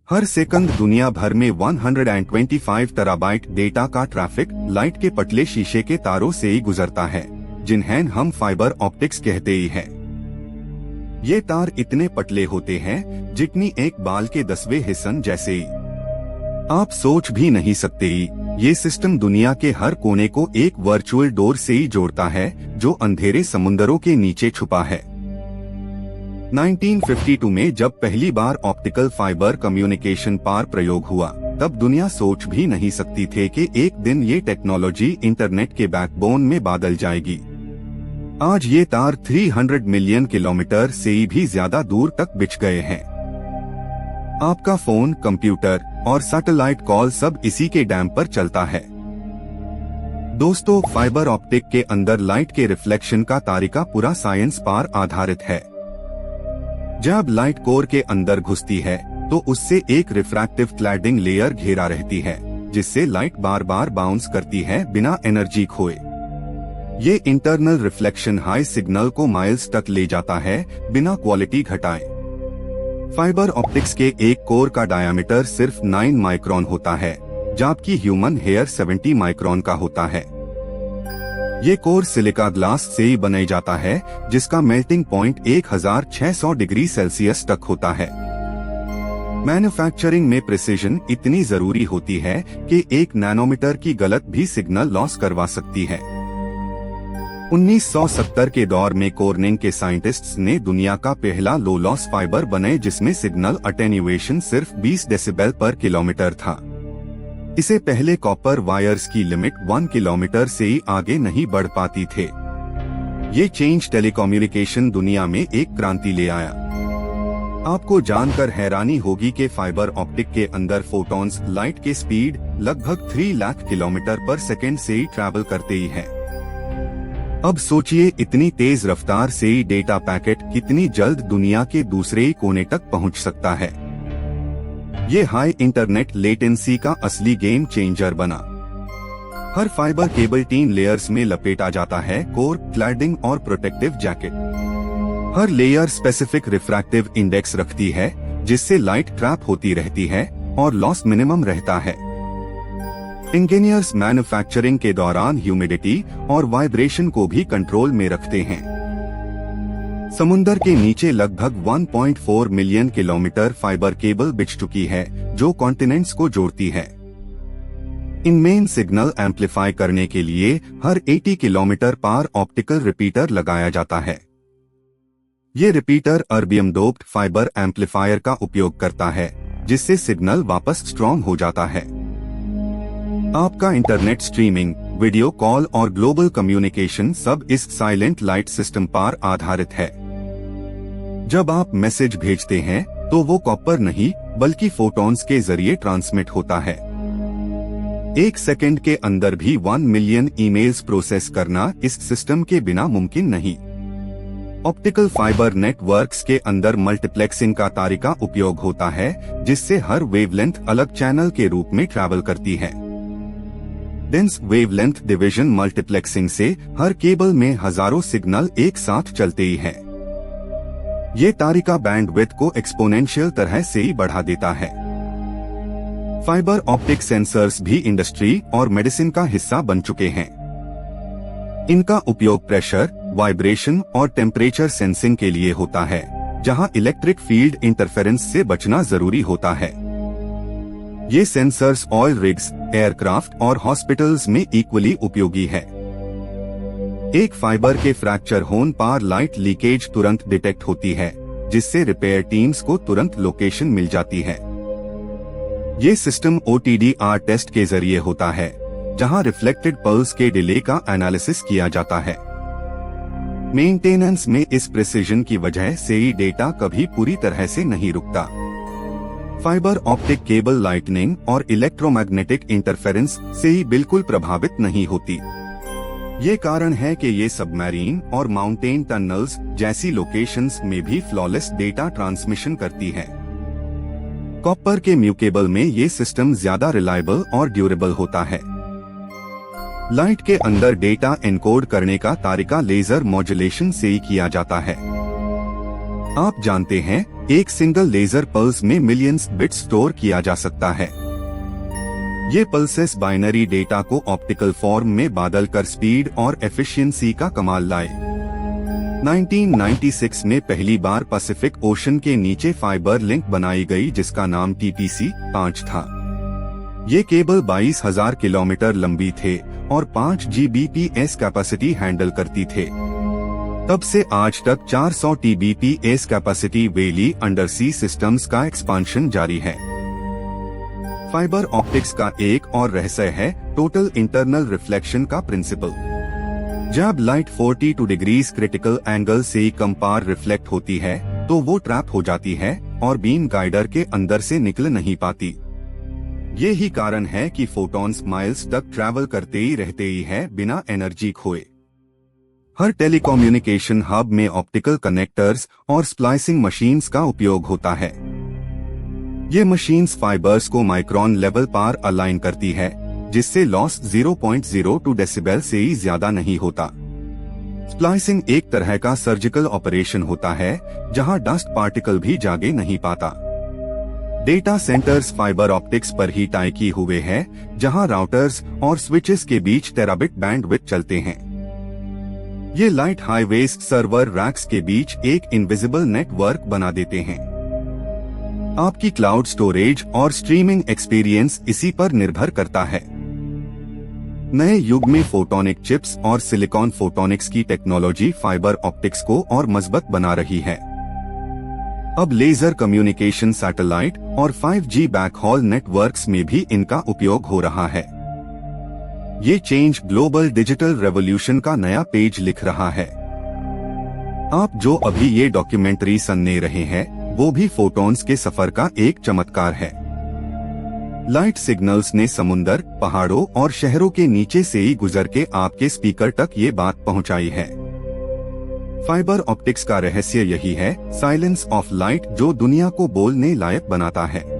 हर second दुनिया भर में 125 टेराबाइट डेटा का ट्रैफिक लाइट के पतले शीशे के तारों से ही गुजरता है, जिन्हें हम फाइबर ऑप्टिक्स कहते ही हैं। ये तार इतने पतले होते हैं जितनी एक बाल के 10वें हिस्से जैसे ही। आप सोच भी नहीं सकते ये सिस्टम दुनिया के हर कोने को एक वर्चुअल डोर से ही जोड़ता है, जो अंधेरे समुंदरों के नीचे छुपा है। 1952 में जब पहली बार ऑप्टिकल फाइबर कम्युनिकेशन पर प्रयोग हुआ, तब दुनिया सोच भी नहीं सकती थे कि एक दिन ये टेक्नोलॉजी इंटरनेट के बैकबोन में बदल जाएगी। आज ये तार 300 मिलियन किलोमीटर से भी ज्यादा दूर तक बिछ गए हैं। आपका फोन, कंप्यूटर और सैटेलाइट कॉल सब इसी के डैम पर चलता है। दोस्तों, फाइबर ऑप्टिक के अंदर लाइट के रिफ्लेक्शन का तरीका पूरा साइंस पर आधारित है। जब लाइट कोर के अंदर घुसती है तो उससे एक रिफ्रैक्टिव क्लैडिंग लेयर घेरा रहती है, जिससे लाइट बार बार बाउंस करती है बिना एनर्जी खोए। ये इंटरनल रिफ्लेक्शन हाई सिग्नल को माइल्स तक ले जाता है बिना क्वालिटी घटाए। फाइबर ऑप्टिक्स के एक कोर का डायामीटर सिर्फ 9 माइक्रोन होता है, जबकि ह्यूमन हेयर 70 माइक्रोन का होता है। ये कोर सिलिका ग्लास से ही बनाया जाता है, जिसका मेल्टिंग पॉइंट 1600 डिग्री सेल्सियस तक होता है। मैन्युफैक्चरिंग में प्रिसिजन इतनी जरूरी होती है कि 1 नैनोमीटर की गलत भी सिग्नल लॉस करवा सकती है। 1970 के दौर में कॉर्निंग के साइंटिस्ट्स ने दुनिया का पहला लो लॉस फाइबर बनाए, जिसमें सिग्नल अटेन्युएशन सिर्फ 20 डेसिबल पर किलोमीटर था। इसे पहले कॉपर वायर्स की लिमिट 1 किलोमीटर से ही आगे नहीं बढ़ पाती थे। ये चेंज टेलीकम्युनिकेशन दुनिया में एक क्रांति ले आया। आपको जानकर हैरानी होगी कि फाइबर ऑप्टिक के अंदर फोटॉन्स लाइट के स्पीड लगभग 3 लाख किलोमीटर पर सेकेंड से ही ट्रैवल करते ही है। अब सोचिए, इतनी तेज रफ्तार से ही डेटा पैकेट कितनी जल्द दुनिया के दूसरे ही कोने तक पहुंच सकता है। ये हाई इंटरनेट लेटेंसी का असली गेम चेंजर बना। हर फाइबर केबल 3 लेयर्स में लपेटा जाता है, कोर, क्लैडिंग और प्रोटेक्टिव जैकेट। हर लेयर स्पेसिफिक रिफ्रैक्टिव इंडेक्स रखती है, जिससे लाइट ट्रैप होती रहती है और लॉस मिनिमम रहता है। इंजीनियर्स मैन्युफैक्चरिंग के दौरान ह्यूमिडिटी और वाइब्रेशन को भी कंट्रोल में रखते हैं। समुंदर के नीचे लगभग 1.4 मिलियन किलोमीटर फाइबर केबल बिछ चुकी है, जो कॉन्टिनेंट्स को जोड़ती है। इनमें सिग्नल एम्पलीफाई करने के लिए हर 80 किलोमीटर पर ऑप्टिकल रिपीटर लगाया जाता है। ये repeater erbium doped fibre amplifier का उपयोग करता है, जिससे सिग्नल वापस स्ट्रॉन्ग हो जाता है। आपका इंटरनेट स्ट्रीमिंग, वीडियो कॉल और ग्लोबल कम्युनिकेशन सब इस साइलेंट लाइट सिस्टम पर आधारित है। जब आप मैसेज भेजते हैं तो वो कॉपर नहीं बल्कि फोटॉन्स के जरिए ट्रांसमिट होता है। 1 सेकंड के अंदर भी 1 मिलियन ईमेल्स प्रोसेस करना इस सिस्टम के बिना मुमकिन नहीं। ऑप्टिकल फाइबर नेटवर्क्स के अंदर मल्टीप्लेक्सिंग का तरीका उपयोग होता है, जिससे हर वेवलेंथ अलग चैनल के रूप में ट्रैवल करती है। डेंस वेवलेंथ डिवीजन मल्टीप्लेक्सिंग से हर केबल में हजारों सिग्नल एक साथ चलते ही हैं। ये तरीका बैंडविड्थ को एक्सपोनेंशियल तरह से ही बढ़ा देता है। फाइबर ऑप्टिक सेंसर्स भी इंडस्ट्री और मेडिसिन का हिस्सा बन चुके हैं। इनका उपयोग प्रेशर, वाइब्रेशन और टेम्परेचर सेंसिंग के लिए होता है, जहां इलेक्ट्रिक फील्ड इंटरफेरेंस से बचना जरूरी होता है। ये सेंसर्स ऑयल रिग्स, एयरक्राफ्ट और हॉस्पिटल्स में इक्वली उपयोगी है। एक फाइबर के फ्रैक्चर होने पर लाइट लीकेज तुरंत डिटेक्ट होती है, जिससे रिपेयर टीम्स को तुरंत लोकेशन मिल जाती है। ये सिस्टम OTDR टेस्ट के जरिए होता है, जहां रिफ्लेक्टेड पल्स के डिले का एनालिसिस किया जाता है। मेंटेनेंस में इस प्रिसिजन की वजह से ही डेटा कभी पूरी तरह से नहीं रुकता। फाइबर ऑप्टिक केबल लाइटनिंग और इलेक्ट्रोमैग्नेटिक इंटरफेरेंस से ही बिल्कुल प्रभावित नहीं होती। ये कारण है कि ये सबमरीन और माउंटेन टनल्स जैसी लोकेशंस में भी फ्लॉलेस डेटा ट्रांसमिशन करती है। कॉपर के म्यूकेबल में ये सिस्टम ज्यादा रिलायबल और ड्यूरेबल होता है। लाइट के अंदर डेटा एनकोड करने का तरीका लेजर मॉड्यूलेशन से ही किया जाता है। आप जानते हैं, एक सिंगल लेजर पल्स में मिलियंस बिट स्टोर किया जा सकता है। ये पल्सेस बाइनरी डेटा को ऑप्टिकल फॉर्म में बदल कर स्पीड और एफिशिएंसी का कमाल लाए। 1996 में पहली बार पैसिफिक ओशन के नीचे फाइबर लिंक बनाई गई, जिसका नाम TPC-5 था। ये केबल 22,000 किलोमीटर लंबी थे और 5 Gbps कैपेसिटी हैंडल करती थे। तब से आज तक 400 Tbps कैपेसिटी वेली अंडरसी सिस्टम्स का एक्सपांशन जारी है। फाइबर ऑप्टिक्स का एक और रहस्य है टोटल इंटरनल रिफ्लेक्शन का प्रिंसिपल। जब लाइट 42 डिग्रीज क्रिटिकल एंगल से कम पार रिफ्लेक्ट होती है तो वो ट्रैप हो जाती है और बीम गाइडर के अंदर से निकल नहीं पाती। ये ही कारण है कि फोटॉन्स माइल्स तक ट्रैवल करते ही रहते ही है बिना एनर्जी खोए। हर टेलीकम्युनिकेशन हब में ऑप्टिकल कनेक्टर्स और स्प्लाइसिंग मशीन्स का उपयोग होता है। ये मशीन्स फाइबर्स को माइक्रोन लेवल पर अलाइन करती है, जिससे लॉस 0.02 डेसिबल से ही ज्यादा नहीं होता। स्प्लाइसिंग एक तरह का सर्जिकल ऑपरेशन होता है जहां डस्ट पार्टिकल भी जागे नहीं पाता। डेटा सेंटर्स फाइबर ऑप्टिक्स पर ही टाई किए हुए हैं, जहां राउटर्स और स्विचेस के बीच टेराबिट बैंडविड्थ चलते हैं। ये लाइट हाईवेज सर्वर रैक्स के बीच एक इनविजिबल नेटवर्क बना देते हैं। आपकी क्लाउड स्टोरेज और स्ट्रीमिंग एक्सपीरियंस इसी पर निर्भर करता है। नए युग में फोटोनिक चिप्स और सिलिकॉन फोटोनिक्स की टेक्नोलॉजी फाइबर ऑप्टिक्स को और मजबूत बना रही है। अब लेजर कम्युनिकेशन सैटेलाइट और 5G बैकहॉल नेटवर्क्स में भी इनका उपयोग हो रहा है। ये चेंज ग्लोबल डिजिटल रेवोल्यूशन का नया पेज लिख रहा है। आप जो अभी ये डॉक्यूमेंट्री सुन रहे हैं वो भी फोटॉन्स के सफर का एक चमत्कार है। लाइट सिग्नल्स ने समुंदर, पहाड़ों और शहरों के नीचे से ही गुजर के आपके स्पीकर तक ये बात पहुंचाई है। फाइबर ऑप्टिक्स का रहस्य यही है, साइलेंस ऑफ लाइट, जो दुनिया को बोलने लायक बनाता है।